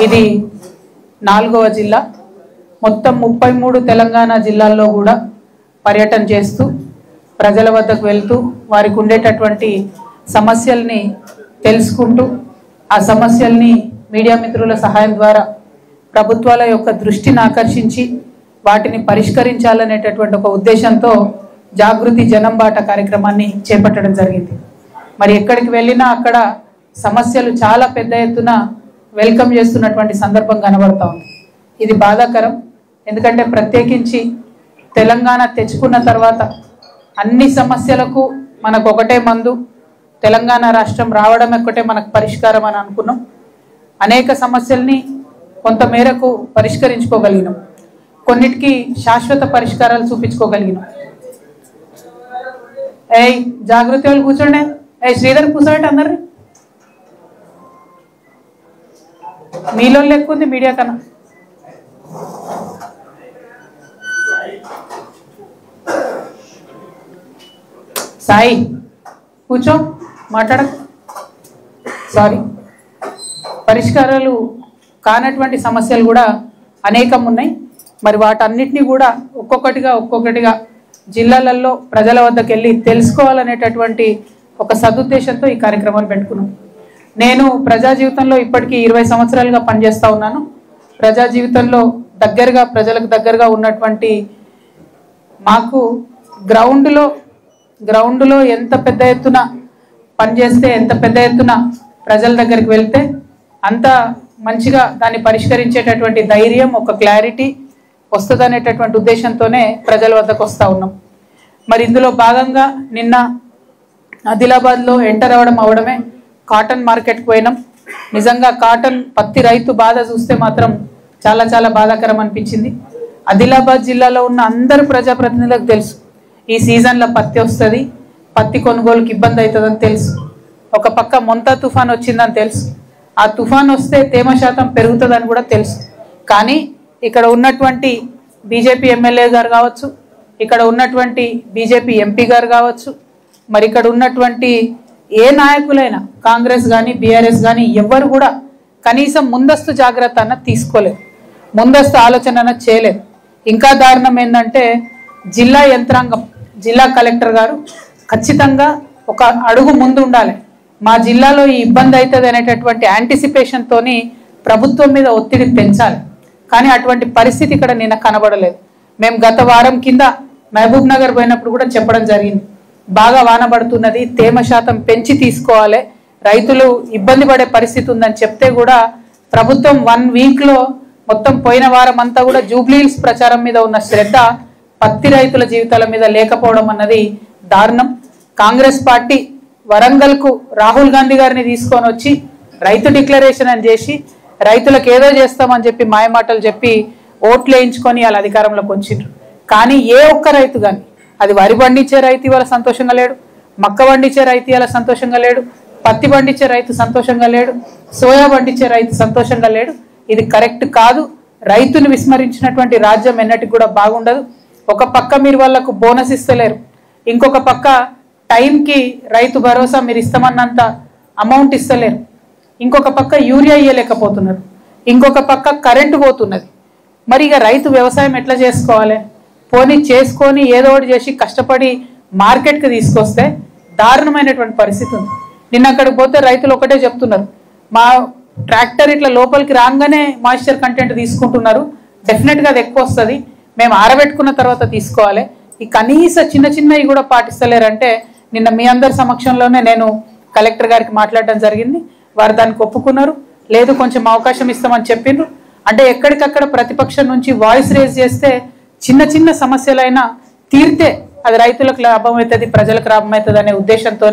ఇది 4వ జిల్లా. మొత్తం 33 తెలంగాణ జిల్లాల్లో కూడా పర్యటన చేస్తూ ప్రజల వద్దకు వెళ్తూ వారికి ఉండేటటువంటి సమస్యల్ని తెలుసుకుంటూ ఆ సమస్యల్ని మీడియా మిత్రుల సహాయం ద్వారా ప్రభుత్వాల యొక్క దృష్టిని ఆకర్షించి వాటిని పరిష్కరించాలనేటటువంటి ఒక ఉద్దేశంతో జాగృతి జనంబాట కార్యక్రమాన్ని చేపట్టడం జరిగింది. మరి ఎక్కడికి వెళ్ళినా అక్కడ సమస్యలు చాలా పెద్ద ఎత్తున వెల్కమ్ చేస్తున్నటువంటి సందర్భం కనబడతా ఉంది. ఇది బాధాకరం. ఎందుకంటే ప్రత్యేకించి తెలంగాణ తెచ్చుకున్న తర్వాత అన్ని సమస్యలకు మనకు ఒకటే మందు, తెలంగాణ రాష్ట్రం రావడం ఒక్కటే మనకు పరిష్కారం అని అనుకున్నాం. అనేక సమస్యల్ని కొంతమేరకు పరిష్కరించుకోగలిగినాం, కొన్నిటికి శాశ్వత పరిష్కారాలు చూపించుకోగలిగినాం. జాగృతి వాళ్ళు కూర్చోండి. శ్రీధర్ కూర్చోండి. అందరు మీలో లెక్కుంది మీడియా కన్నా. సాయి కూర్చో, మాట్లాడ. సారీ, పరిష్కారాలు కానటువంటి సమస్యలు కూడా అనేకం ఉన్నాయి. మరి వాటన్నిటినీ కూడా ఒక్కొక్కటిగా జిల్లాలలో ప్రజల వద్దకు వెళ్ళి తెలుసుకోవాలనేటటువంటి ఒక సదుద్దేశంతో ఈ కార్యక్రమాన్ని పెట్టుకున్నాం. నేను ప్రజా జీవితంలో ఇప్పటికీ 20 సంవత్సరాలుగా పనిచేస్తూ ఉన్నాను. ప్రజా జీవితంలో ప్రజలకు దగ్గరగా ఉన్నటువంటి మాకు గ్రౌండ్లో ఎంత పెద్ద ఎత్తున పనిచేస్తే, ఎంత పెద్ద ఎత్తున ప్రజల దగ్గరికి వెళ్తే అంత మంచిగా దాన్ని పరిష్కరించేటటువంటి ధైర్యం, ఒక క్లారిటీ వస్తుందనేటటువంటి ఉద్దేశంతోనే ప్రజల వద్దకు వస్తూ ఉన్నాం. మరి ఇందులో భాగంగా నిన్న ఆదిలాబాద్లో ఎంటర్ అవడమే కాటన్ మార్కెట్కి పోయినాం. నిజంగా పత్తి రైతు బాధ చూస్తే మాత్రం చాలా చాలా బాధాకరం అనిపించింది. ఆదిలాబాద్ జిల్లాలో ఉన్న అందరు ప్రజాప్రతినిధులకు తెలుసు ఈ సీజన్లో పత్తి వస్తుంది, పత్తి కొనుగోలుకి ఇబ్బంది అవుతుందని తెలుసు. ఒక పక్క మొంతా తుఫాన్ వచ్చిందని తెలుసు. ఆ తుఫాన్ వస్తే తేమ శాతం పెరుగుతుందని కూడా తెలుసు. కానీ ఇక్కడ ఉన్నటువంటి బీజేపీ ఎమ్మెల్యే గారు కావచ్చు, ఇక్కడ ఉన్నటువంటి బీజేపీ ఎంపీ గారు కావచ్చు, మరి ఇక్కడ ఉన్నటువంటి ఏ నాయకులైనా కాంగ్రెస్ కానీ బీఆర్ఎస్ కానీ ఎవ్వరు కూడా కనీసం ముందస్తు జాగ్రత్త అన్న తీసుకోలేదు, ముందస్తు ఆలోచన అన్న చేయలేదు. ఇంకా దారుణం ఏంటంటే జిల్లా యంత్రాంగం, జిల్లా కలెక్టర్ గారు ఖచ్చితంగా ఒక అడుగు ముందు ఉండాలి. మా జిల్లాలో ఈ ఇబ్బంది అవుతుంది అనేటటువంటి యాంటిసిపేషన్తోని ప్రభుత్వం మీద ఒత్తిడి పెంచాలి. కానీ అటువంటి పరిస్థితి ఇక్కడ నిన్న కనబడలేదు. మేము గత వారం కింద మహబూబ్ నగర్ పోయినప్పుడు కూడా చెప్పడం జరిగింది, బాగా వాన పడుతున్నది, తేమ శాతం పెంచి తీసుకోవాలి, రైతులు ఇబ్బంది పడే పరిస్థితి ఉందని చెప్తే కూడా ప్రభుత్వం 1 వీక్లో మొత్తం పోయిన వారం అంతా కూడా జూబ్లీహిల్స్ ప్రచారం మీద ఉన్న శ్రద్ధ పత్తి రైతుల జీవితాల మీద లేకపోవడం అన్నది దారుణం. కాంగ్రెస్ పార్టీ వరంగల్కు రాహుల్ గాంధీ గారిని తీసుకొని వచ్చి రైతు డిక్లరేషన్ అని చేసి రైతులకు ఏదో చేస్తామని చెప్పి మాయమాటలు చెప్పి ఓట్లు వేయించుకొని వాళ్ళ అధికారంలోకి వచ్చిండ్రు. కానీ ఏ ఒక్క రైతు కానీ, అది వరి పండించే రైతు ఇవాళ సంతోషంగా లేడు, మక్క పండించే రైతు ఇవాళ సంతోషంగా లేడు, పత్తి పండించే రైతు సంతోషంగా లేడు, సోయా పండించే రైతు సంతోషంగా లేడు. ఇది కరెక్ట్ కాదు. రైతుని విస్మరించినటువంటి రాజ్యం ఎన్నటికి కూడా బాగుండదు. ఒక పక్క మీరు వాళ్ళకు బోనస్ ఇస్తలేరు, ఇంకొక పక్క టైంకి రైతు భరోసా మీరు ఇస్తామన్నంత అమౌంట్ ఇస్తలేరు, ఇంకొక పక్క యూరియా ఇయ్యలేకపోతున్నారు, ఇంకొక పక్క కరెంటు పోతున్నది. మరి ఇక రైతు వ్యవసాయం ఎట్లా చేసుకోవాలి? పోనీ చేసుకొని ఏదో ఒకటి చేసి కష్టపడి మార్కెట్కి తీసుకొస్తే దారుణమైనటువంటి పరిస్థితి ఉంది. నిన్న అక్కడికి పోతే రైతులు ఒకటే చెప్తున్నారు, మా ట్రాక్టర్ ఇట్లా లోపలికి రాగానే మాయిశ్చర్ కంటెంట్ తీసుకుంటున్నారు, డెఫినెట్గా అది ఎక్కువ వస్తుంది, మేము ఆరబెట్టుకున్న తర్వాత తీసుకోవాలి. ఈ కనీస చిన్నవి కూడా పాటిస్తలేరంటే నిన్న మీ అందరి సమక్షంలోనే నేను కలెక్టర్ గారికి మాట్లాడడం జరిగింది. వారు దానికి ఒప్పుకున్నారు. లేదు కొంచెం అవకాశం ఇస్తామని చెప్పిండ్రు. అంటే ఎక్కడికక్కడ ప్రతిపక్షం నుంచి వాయిస్ రేజ్ చేస్తే చిన్న సమస్యలైనా తీరితే అది రైతులకు లాభం అవుతుంది, ప్రజలకు లాభం అవుతుంది అనే ఉద్దేశంతో